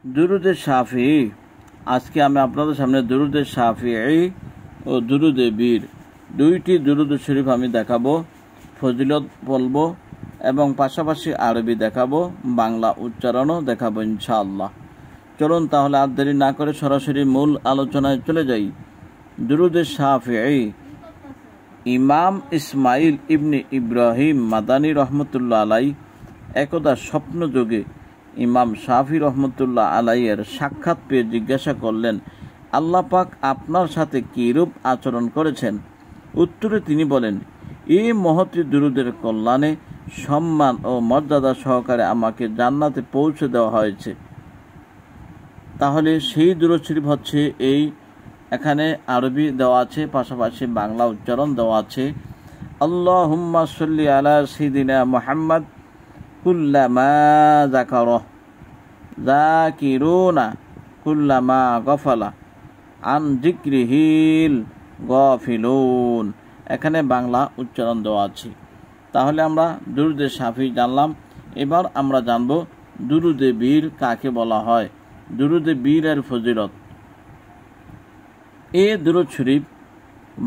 দুরুদে শাফিঈ। আজকে আমি আপনাদের সামনে দুরুদে শাফিঈ ও দুরুদে বীর দুইটি দুরুদ শরীফ আমি দেখাবো, ফজিলত বলবো এবং পাশাপাশি আরবি দেখাবো, বাংলা উচ্চারণও দেখাবো ইনশাআল্লাহ। চলুন তাহলে আর দেরি না করে সরাসরি মূল আলোচনায় চলে যাই। দুরুদে শাফিঈ। ইমাম ইসমাইল ইবনে ইব্রাহিম মাদানী রহমতুল্লাহ আলাই একদা স্বপ্নযোগে ইমাম শাফি রহমতুল্লাহ আলাইয়ের সাক্ষাৎ পেয়ে জিজ্ঞাসা করলেন, আল্লাহ পাক আপনার সাথে কীরূপ আচরণ করেছেন? উত্তরে তিনি বলেন, এই মহতী দুরুদের কল্যাণে সম্মান ও মর্যাদা সহকারে আমাকে জান্নাতে পৌঁছে দেওয়া হয়েছে। তাহলে সেই দুরূদ শরীফ হচ্ছে এই, এখানে আরবি দেওয়া আছে, পাশাপাশি বাংলা উচ্চারণ দেওয়া আছে। আল্লাহুম্মা সাল্লি আলা সাইয়্যিদিনা মুহাম্মদ কুল্লামা যাকারহ যাকিরুনা কুল্লামা গফালা আন যিকরিহিল গাফিলুন। এখানে বাংলা উচ্চারণ দেওয়া আছে। তাহলে আমরা দুরুদে শাফিঈ জানলাম। এবার আমরা জানব দুরুদে বীর কাকে বলা হয়, দুরুদে বীরের ফজিলত। এ দুরূদ শরীফ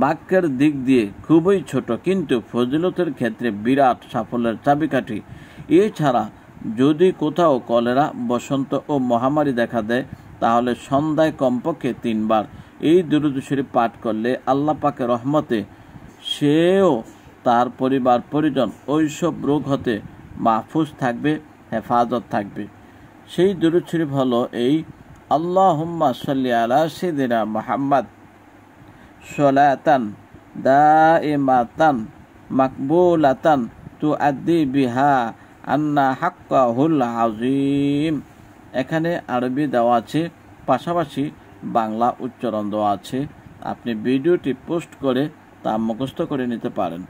বাক্যের দিক দিয়ে খুবই ছোট, কিন্তু ফজিলতের ক্ষেত্রে বিরাট সাফল্যের চাবিকাঠি। এছাড়া যদি কোথাও কলেরা, বসন্ত ও মহামারী দেখা দেয়, তাহলে সন্ধ্যায় কমপক্ষে 3 বার এই দুরূদ শরীফ পাঠ করলে আল্লাহ পাকের রহমতে সেও তার পরিবার পরিজন ওইসব রোগ হতে মাহফুজ থাকবে, হেফাজত থাকবে। সেই দুরূদ শরীফ হলো এই, আল্লাহুম্মা সাল্লি আলা সাইয়্যিদিনা মুহাম্মদ সালাতান দাইমাতান মাকবুলাতান তুআদ্দি বিহা আন্না হাক্কাহুল আযীম। এখানে আরবি দেওয়া আছে, পাশাপাশি বাংলা উচ্চারণ দেওয়া আছে। আপনি ভিডিওটি পোস্ট করে তা মুখস্থ করে নিতে পারেন।